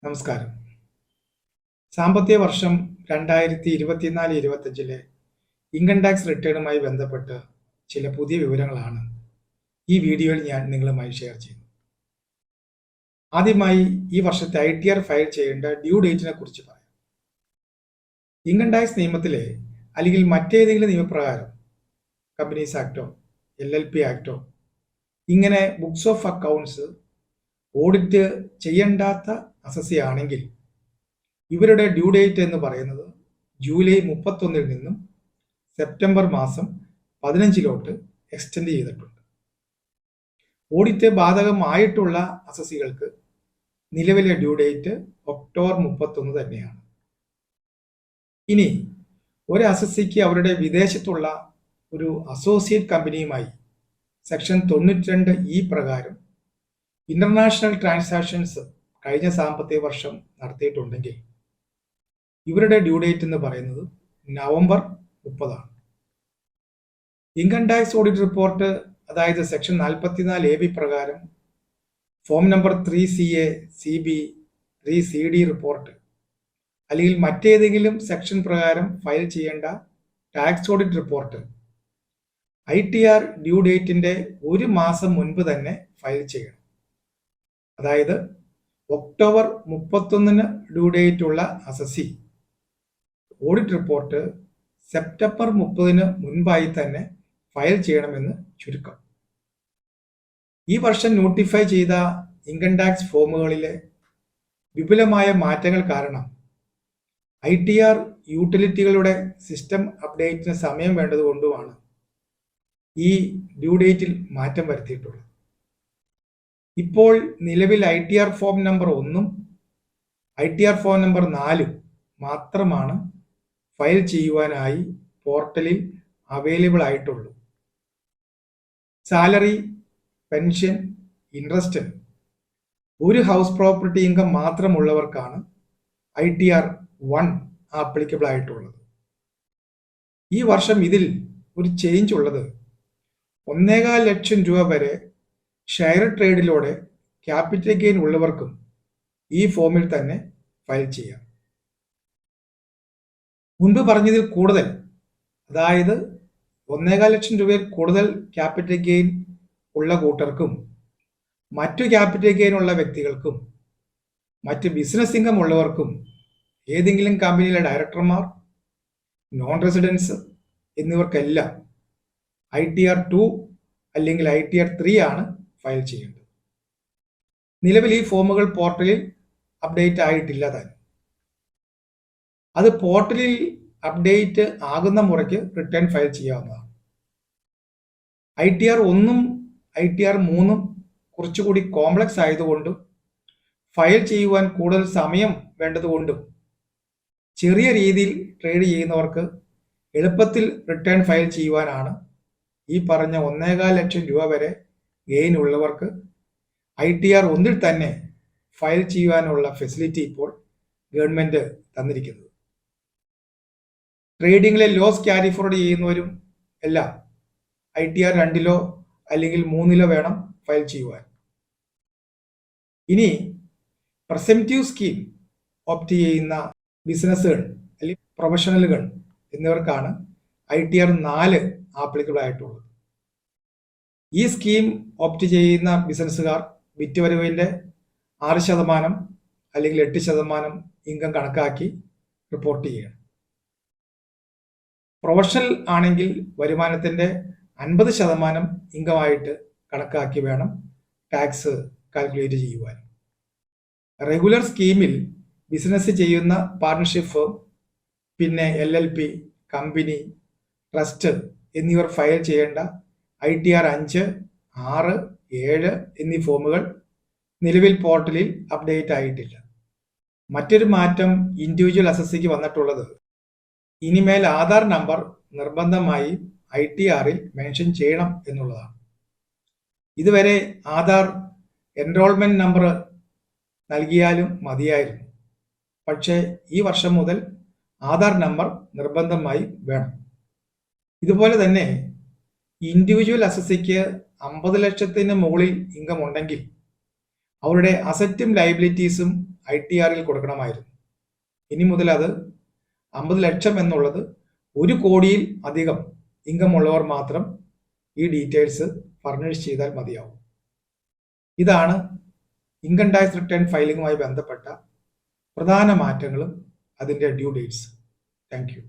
നമസ്കാരം. സാമ്പത്തിക വർഷം 2024-25 ഇൻകം ടാക്സ് റിട്ടേണുമായി ബന്ധപ്പെട്ട് ചില പുതിയ വിവരങ്ങളാണ് ഈ വീഡിയോയിൽ ഞാൻ നിങ്ങളുമായി ഷെയർ ചെയ്യുന്നത്. ആദ്യമായി ഈ വർഷത്തെ ITR ഫയൽ ചെയ്യേണ്ട ഡ്യൂ ഡേറ്റിനെ കുറിച്ച് പറയാം. ഇൻകം ടാക്സ് നിയമത്തിലെ അല്ലെങ്കിൽ മറ്റേതെങ്കിലും നിയമപ്രകാരം കമ്പനീസ് ആക്ടോ LLP ആക്ടോ ഇങ്ങനെ ബുക്സ് ഓഫ് അക്കൗണ്ട്സ് ഓഡിറ്റ് ചെയ്യേണ്ടാത്ത അസസി ആണെങ്കിൽ ഇവരുടെ ഡ്യൂ ഡേറ്റ് എന്ന് പറയുന്നത് ജൂലൈ 31 നിന്നും സെപ്റ്റംബർ മാസം 15 എക്സ്റ്റെൻഡ് ചെയ്തിട്ടുണ്ട്. ഓഡിറ്റ് ബാധകമായിട്ടുള്ള അസസികൾക്ക് നിലവിലെ ഡ്യൂ ഡേറ്റ് ഒക്ടോബർ 31 തന്നെയാണ്. ഇനി ഒരു അസസിക്ക് അവരുടെ വിദേശത്തുള്ള ഒരു അസോസിയേറ്റ് കമ്പനിയുമായി സെക്ഷൻ 92E പ്രകാരം ഇന്റർനാഷണൽ ട്രാൻസാക്ഷൻസ് കഴിഞ്ഞ സാമ്പത്തിക വർഷം നടത്തിയിട്ടുണ്ടെങ്കിൽ ഇവരുടെ ഡ്യൂ ഡേറ്റ് എന്ന് പറയുന്നത് November 30. Income tax audit report, അതായത് സെക്ഷൻ 44AB പ്രകാരം form number 3CA, CB, 3CD report അല്ലെങ്കിൽ മറ്റേതെങ്കിലും സെക്ഷൻ പ്രകാരം ഫയൽ ചെയ്യേണ്ട tax audit report ITR due ഡേറ്റിന്റെ ഒരു മാസം മുൻപ് തന്നെ ഫയൽ ചെയ്യണം. അതായത് ഒക്ടോബർ 31 ഡ്യൂ ഡേറ്റ് ഉള്ള അസസി ഓഡിറ്റ് റിപ്പോർട്ട് സെപ്റ്റംബർ 30 മുൻപായി തന്നെ ഫയൽ ചെയ്യണമെന്ന് ചുരുക്കം. ഈ വർഷം നോട്ടിഫൈ ചെയ്ത ഇൻകം ടാക്സ് ഫോമുകളിലെ വിപുലമായ മാറ്റങ്ങൾ കാരണം ITR യൂട്ടിലിറ്റികളുടെ സിസ്റ്റം അപ്ഡേറ്റിന് സമയം വേണ്ടതുകൊണ്ടുമാണ് ഈ ഡ്യൂ ഡേറ്റിൽ മാറ്റം വരുത്തിയിട്ടുള്ളത്. ഇപ്പോൾ നിലവിൽ ITR ഫോം നമ്പർ 1ഉം ITR ഫോം നമ്പർ 4ഉം മാത്രമാണ് ഫയൽ ചെയ്യുവാനായി പോർട്ടലിൽ അവൈലബിൾ ആയിട്ടുള്ളൂ. സാലറി, പെൻഷൻ, ഇൻട്രസ്റ്റ്, ഒരു ഹൗസ് പ്രോപ്പർട്ടി ഇൻകം മാത്രമുള്ളവർക്കാണ് ITR 1 ആപ്ലിക്കബിൾ ആയിട്ടുള്ളത്. ഈ വർഷം ഇതിൽ ഒരു ചേഞ്ച് ഉള്ളത് 1.25 ലക്ഷം രൂപ വരെ ഷെയർ ട്രേഡിലൂടെ ക്യാപിറ്റൽ ഗെയിൻ ഉള്ളവർക്കും ഈ ഫോമിൽ തന്നെ ഫയൽ ചെയ്യാം. മുൻപ് പറഞ്ഞതിൽ കൂടുതൽ, അതായത് 1.25 ലക്ഷം രൂപയിൽ കൂടുതൽ ക്യാപിറ്റൽ ഗെയിൻ ഉള്ള കൂട്ടർക്കും മറ്റു ക്യാപിറ്റൽ ഗെയിൻ ഉള്ള വ്യക്തികൾക്കും മറ്റ് ബിസിനസ് ഇൻകം ഉള്ളവർക്കും ഏതെങ്കിലും കമ്പനിയിലെ ഡയറക്ടർമാർ, നോൺ റെസിഡൻസ് എന്നിവർക്കെല്ലാം ITR 2 അല്ലെങ്കിൽ ITR 3 ആണ് ഫയൽ ചെയ്യേണ്ടത്. നിലവിൽ ഈ ഫോമുകൾ പോർട്ടലിൽ അപ്ഡേറ്റ് ആയിട്ടില്ല താനും. അത് പോർട്ടലിൽ അപ്ഡേറ്റ് ആകുന്ന മുറയ്ക്ക് റിട്ടേൺ ഫയൽ ചെയ്യാവുന്നതാണ്. ITR 1ഉം ITR 3ഉം കുറച്ചുകൂടി കോംപ്ലക്സ് ആയതുകൊണ്ടും ഫയൽ ചെയ്യുവാൻ കൂടുതൽ സമയം വേണ്ടതുകൊണ്ടും ചെറിയ രീതിയിൽ ട്രേഡ് ചെയ്യുന്നവർക്ക് എളുപ്പത്തിൽ റിട്ടേൺ ഫയൽ ചെയ്യുവാനാണ് ഈ പറഞ്ഞ 1.25 ലക്ഷം രൂപ വരെ ഗെയിൻ ഉള്ളവർക്ക് ITR 1ൽ തന്നെ ഫയൽ ചെയ്യുവാനുള്ള ഫെസിലിറ്റി ഇപ്പോൾ ഗവൺമെന്റ് തന്നിരിക്കുന്നത്. ട്രേഡിംഗിലെ ലോസ് ക്യാരി ഫോർവേഡ് ചെയ്യുന്നവരും എല്ലാം ITR 2ലോ അല്ലെങ്കിൽ 3ലോ വേണം ഫയൽ ചെയ്യുവാൻ. ഇനി പ്രസംപ്റ്റീവ് സ്കീം ഓപ്റ്റ് ചെയ്യുന്ന ബിസിനസ്സുകൾ അല്ലെങ്കിൽ പ്രൊഫഷണലുകൾ എന്നിവർക്കാണ് ITR 4 ആപ്ലിക്കബിൾ ആയിട്ടുള്ളത്. ഈ സ്കീം ഓപ്റ്റ് ചെയ്യുന്ന ബിസിനസ്സുകാർ വിറ്റുവരവിൻ്റെ 6% അല്ലെങ്കിൽ 8% ഇൻകം കണക്കാക്കി റിപ്പോർട്ട് ചെയ്യണം. പ്രൊഫഷണൽ ആണെങ്കിൽ വരുമാനത്തിൻ്റെ 50% ഇൻകമായിട്ട് കണക്കാക്കി വേണം ടാക്സ് കാൽക്കുലേറ്റ് ചെയ്യുവാൻ. റെഗുലർ സ്കീമിൽ ബിസിനസ് ചെയ്യുന്ന പാർട്ണർഷിപ്പ് ഫേം, പിന്നെ LLP, കമ്പനി, ട്രസ്റ്റ് എന്നിവർ ഫയൽ ചെയ്യേണ്ട ITR 5, 6, 7 എന്നീ ഫോമുകൾ നിലവിൽ പോർട്ടലിൽ അപ്ഡേറ്റ് ആയിട്ടില്ല. മറ്റൊരു മാറ്റം ഇൻഡിവിജ്വൽ അസസിക്ക് വന്നിട്ടുള്ളത് ഇനിമേൽ ആധാർ നമ്പർ നിർബന്ധമായി ITRൽ മെൻഷൻ ചെയ്യണം എന്നുള്ളതാണ്. ഇതുവരെ ആധാർ എൻറോൾമെന്റ് നമ്പർ നൽകിയാലും മതിയായിരുന്നു. പക്ഷേ ഈ വർഷം മുതൽ ആധാർ നമ്പർ നിർബന്ധമായി വേണം. ഇതുപോലെ തന്നെ ഇൻഡിവിജ്വൽ അസസിക്ക് 50 ലക്ഷത്തിന് മുകളിൽ ഇൻകം ഉണ്ടെങ്കിൽ അവരുടെ അസറ്റും ലയബിലിറ്റീസും ITR-ൽ കൊടുക്കണമായിരുന്നു. ഇനി മുതൽ അത് 50 ലക്ഷം എന്നുള്ളത് 1 കോടിയിൽ അധികം ഇൻകം ഉള്ളവർ മാത്രം ഈ ഡീറ്റെയിൽസ് ഫർണിഷ് ചെയ്താൽ മതിയാവും. ഇതാണ് ഇൻകം ടാക്സ് റിട്ടേൺ ഫയലിംഗുമായി ബന്ധപ്പെട്ട പ്രധാന മാറ്റങ്ങളും അതിൻ്റെ ഡ്യൂ ഡേറ്റ്സ്. Thank you.